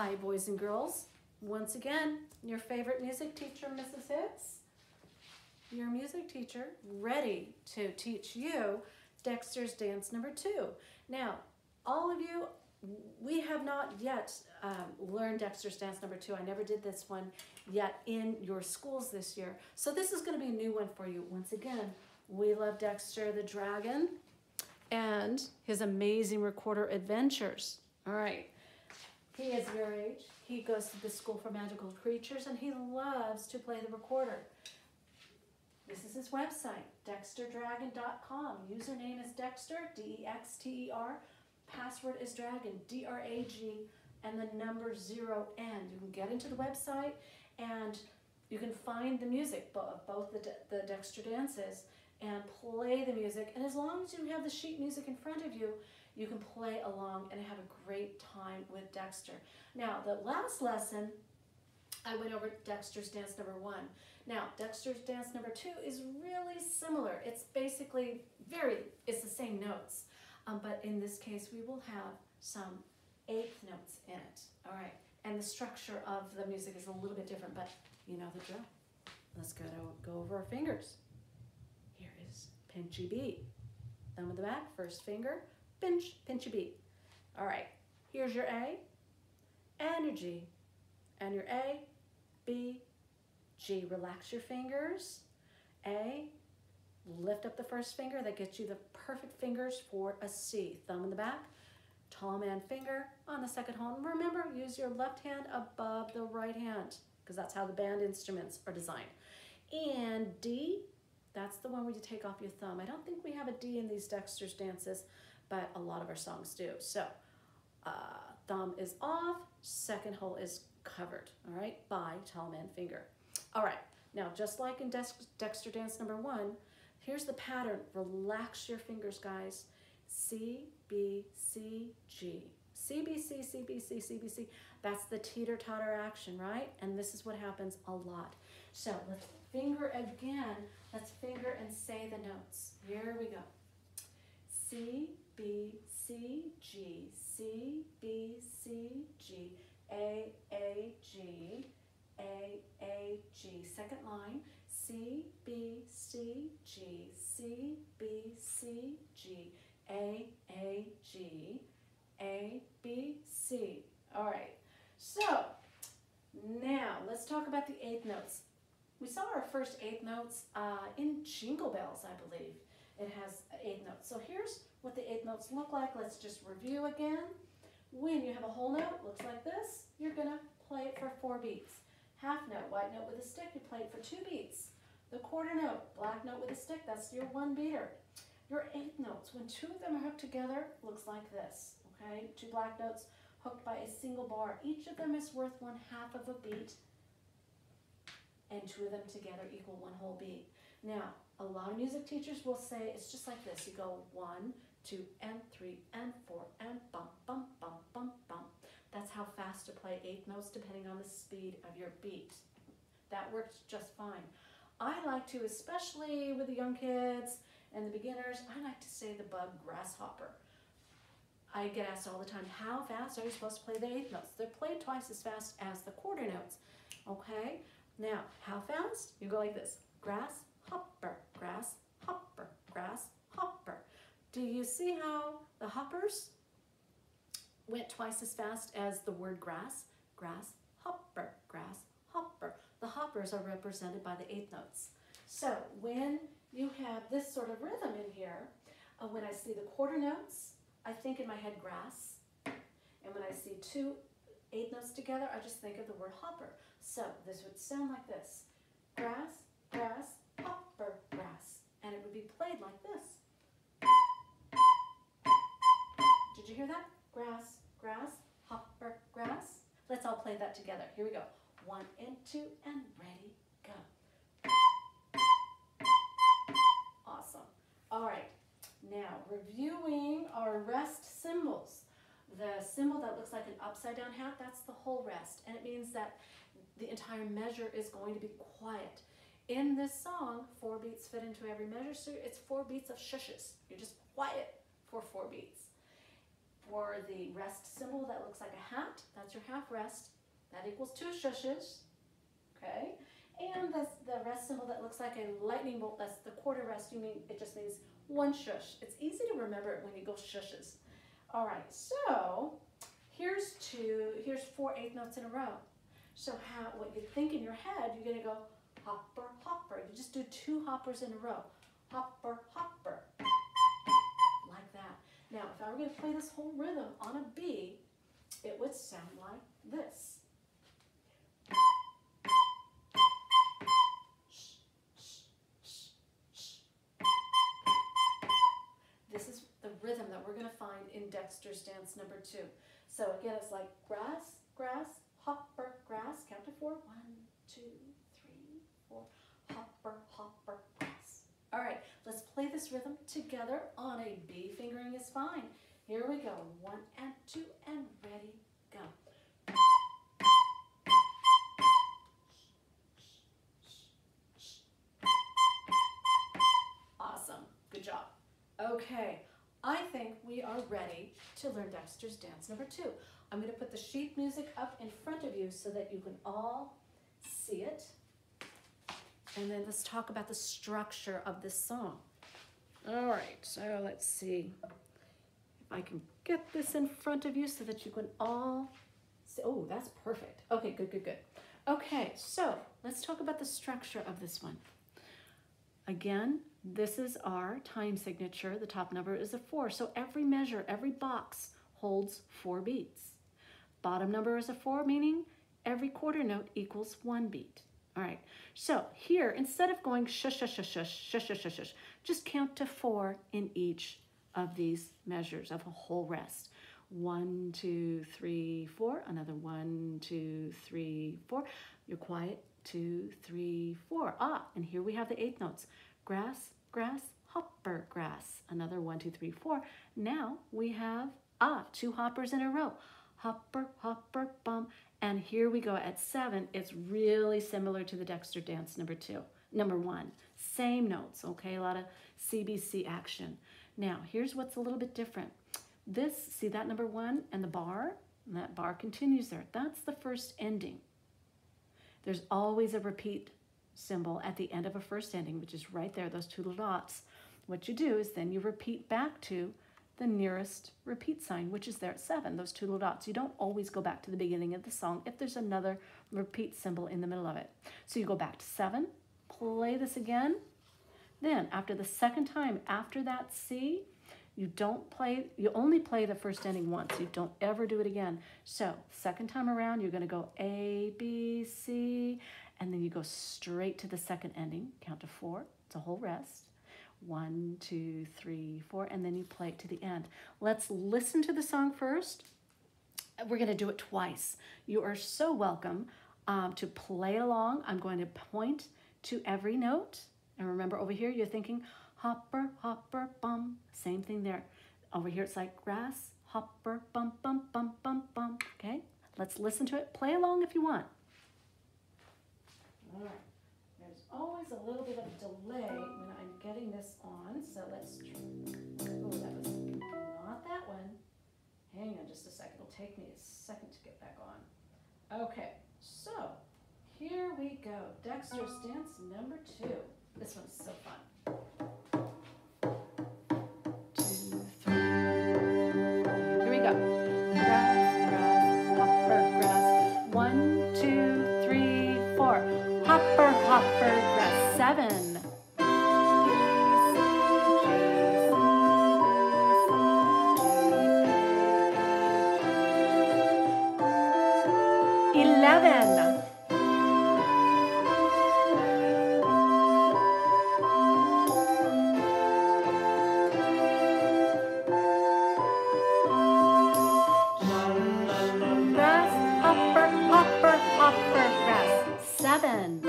Hi, boys and girls. Once again, your favorite music teacher, Mrs. Hicks, your music teacher, ready to teach you Dexter's Dance number 2. Now, all of you, we have not yet learned Dexter's Dance number 2. I never did this one yet in your schools this year. So this is going to be a new one for you. Once again, we love Dexter the Dragon and his amazing recorder adventures. All right. He is your age. He goes to the School for Magical Creatures and he loves to play the recorder. This is his website, dexterdragon.com. Username is Dexter, D-E-X-T-E-R. Password is Dragon, D-R-A-G, and the number 0N. You can get into the website and you can find the music of both the Dexter dances and play the music. And as long as you have the sheet music in front of you, you can play along and have a great time with Dexter. Now, the last lesson, I went over Dexter's Dance number 1. Now, Dexter's Dance number 2 is really similar. It's basically it's the same notes. But in this case, we will have some 8th notes in it. All right. And the structure of the music is a little bit different, but you know the drill. Let's go over our fingers. Here is pinchy beat. Thumb in the back, first finger, pinch, pinchy beat. All right. Here's your A and your G. And your A, B, G. Relax your fingers. A, lift up the first finger. That gets you the perfect fingers for a C. Thumb in the back, tall man finger on the second hole. And remember, use your left hand above the right hand because that's how the band instruments are designed. And D, that's the one where you take off your thumb. I don't think we have a D in these Dexter's dances, but a lot of our songs do. So thumb is off, second hole is covered, all right, by tall man finger. All right, now just like in Dexter Dance number 1, here's the pattern. Relax your fingers, guys. C, B, C, G. C, B, C, C, B, C, C, B, C. That's the teeter-totter action, right? And this is what happens a lot. So let's finger again. Let's finger and say the notes. Here we go. C, B, C, G. C, B, C, G. A, G. A, G. Second line. C, B, C, G. C, B, C, G. A, G. A, B, C. All right. So now let's talk about the 8th notes. We saw our first 8 notes in Jingle Bells, I believe. It has 8 notes. So here's what the 8 notes look like. Let's just review again. When you have a whole note, looks like this, you're going to play it for 4 beats. Half note, white note with a stick, you play it for 2 beats. The quarter note, black note with a stick, that's your 1 beater. Your 8 notes, when 2 of them are hooked together, looks like this, okay? 2 black notes hooked by a single bar. Each of them is worth 1/2 of a beat, and 2 of them together equal 1 whole beat. Now, a lot of music teachers will say it's just like this. You go 1, 2, and 3, and 4, and bump, bump, bump, bump, bump. That's how fast to play 8 notes depending on the speed of your beat. That works just fine. I like to, especially with the young kids and the beginners, I like to say the bug grasshopper. I get asked all the time, how fast are you supposed to play the 8 notes? They're played twice as fast as the quarter notes, okay? Now, how fast? You go like this. Grasshopper, grasshopper, grasshopper. Do you see how the hoppers went twice as fast as the word grass? Grasshopper, grasshopper. The hoppers are represented by the 8 notes. So when you have this sort of rhythm in here, when I see the quarter notes, I think in my head grass. And when I see 2 8 notes together, I just think of the word hopper. So this would sound like this. Grass, grass, hopper, grass. And it would be played like this. Did you hear that? Grass, grass, hopper, grass. Let's all play that together. Here we go. 1 and 2 and ready, go. Awesome. All right. Now, reviewing our rest symbols. The symbol that looks like an upside down hat, that's the whole rest. And it means that the entire measure is going to be quiet. In this song, 4 beats fit into every measure, so it's 4 beats of shushes. You're just quiet for 4 beats. For the rest symbol that looks like a hat, that's your half rest. That equals 2 shushes, okay? And the rest symbol that looks like a lightning bolt, that's the quarter rest. It just means 1 shush. It's easy to remember it when you go shushes. All right, so here's 4 eighth notes in a row. So what you think in your head, you're gonna go hopper, hopper. You just do 2 hoppers in a row. Hopper, hopper, like that. Now, if I were gonna play this whole rhythm on a B, it would sound like this. This is the rhythm that we're gonna find in Dexter's dance number 2. So again, it's like grass, grass, hopper, grass. Count to 4. 1, 2, 3, 4. Hopper, hopper, grass. All right, let's play this rhythm together on a B. Fingering is fine. Here we go. 1 and 2 and ready, go. Awesome. Good job. Okay, I think we are ready to learn Dexter's dance number 2. I'm going to put the sheet music up in front of you so that you can all see it. And then let's talk about the structure of this song. All right, so let's see if I can get this in front of you so that you can all see. Oh, that's perfect. Okay, good, good, good. Okay, so let's talk about the structure of this one. Again, this is our time signature. The top number is a 4. So every measure, every box holds 4 beats. Bottom number is a 4, meaning every quarter note equals 1 beat. All right, so here, instead of going shush, shush, shush, shush, shush, shush, shush, shush, just count to 4 in each of these measures of a whole rest. 1, 2, 3, 4. Another 1, 2, 3, 4. You're quiet. 2, 3, 4. Ah, and here we have the 8th notes. Grass, grass, hopper, grass. Another 1, 2, 3, 4. Now we have 2 hoppers in a row. Hopper, hopper, bum. And here we go at 7. It's really similar to the Dexter dance number 1. Same notes, okay? A lot of CBC action. Now, here's what's a little bit different. See that number 1 and the bar? And that bar continues there. That's the first ending. There's always a repeat symbol at the end of a first ending, which is right there, those 2 little dots. What you do is then you repeat back to the nearest repeat sign, which is there at 7, those 2 little dots. You don't always go back to the beginning of the song if there's another repeat symbol in the middle of it. So you go back to 7, play this again. Then after the second time after that C, you only play the first ending once. You don't ever do it again. So second time around, you're gonna go A, B, C, and then you go straight to the second ending, count to 4, it's a whole rest. 1, 2, 3, 4, and then you play it to the end. Let's listen to the song first. We're gonna do it twice. You are so welcome to play along. I'm going to point to every note. And remember over here, you're thinking hopper, hopper, bum. Same thing there. Over here, it's like grass, hopper, bum, bum, bum, bum, bum. Okay, let's listen to it. Play along if you want. All right. There's always a little bit of delay when I'm getting this on, so let's try. Oh, that was not that one. Hang on just a second. It'll take me a second to get back on. Okay, so here we go. Dexter's dance number 2. This one's so fun. 2, 3. Here we go. Grass, grass, hopper, grass. 1, 2, 3, 4. Hopper, hopper, grass. 7. 11. 7.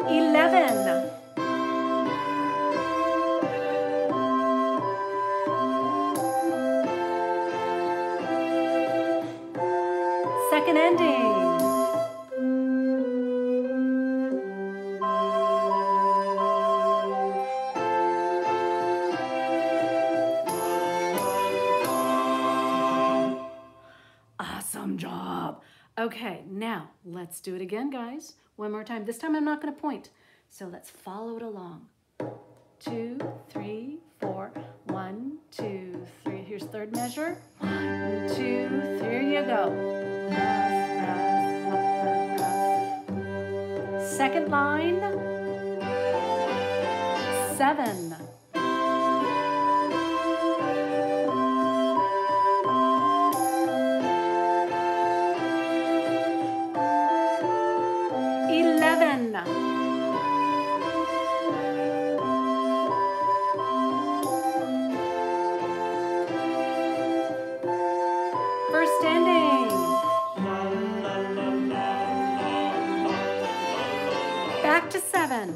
11. 2nd ending. Okay, now let's do it again, guys. One more time. This time I'm not going to point. So let's follow it along. 2, 3, 4. 1, 2, 3. Here's third measure. 1, 2, 3. Here you go. Second line. 7. 11. First ending. Back to 7.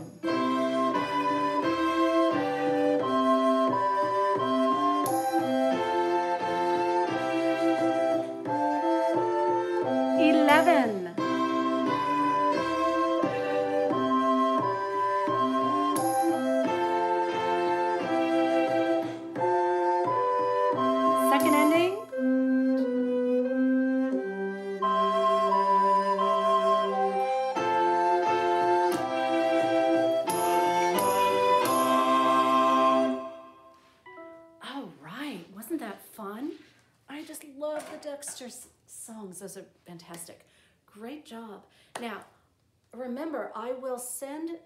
11. Second ending. All right, wasn't that fun? I just love the Dexter songs. Those are fantastic. Great job. Now, remember, I will send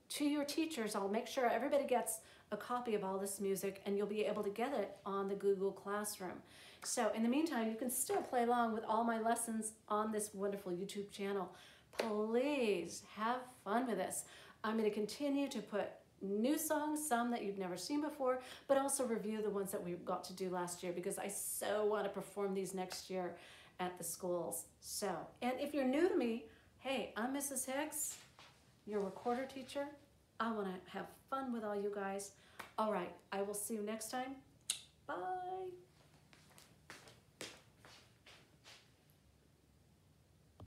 to your teachers, I'll make sure everybody gets a copy of all this music and you'll be able to get it on the Google Classroom. So in the meantime, you can still play along with all my lessons on this wonderful YouTube channel. Please have fun with this. I'm going to continue to put new songs, some that you've never seen before, but also review the ones that we got to do last year because I so want to perform these next year at the schools. So, and if you're new to me, hey, I'm Mrs. Hicks, your recorder teacher. I want to have fun with all you guys. All right, I will see you next time. Bye.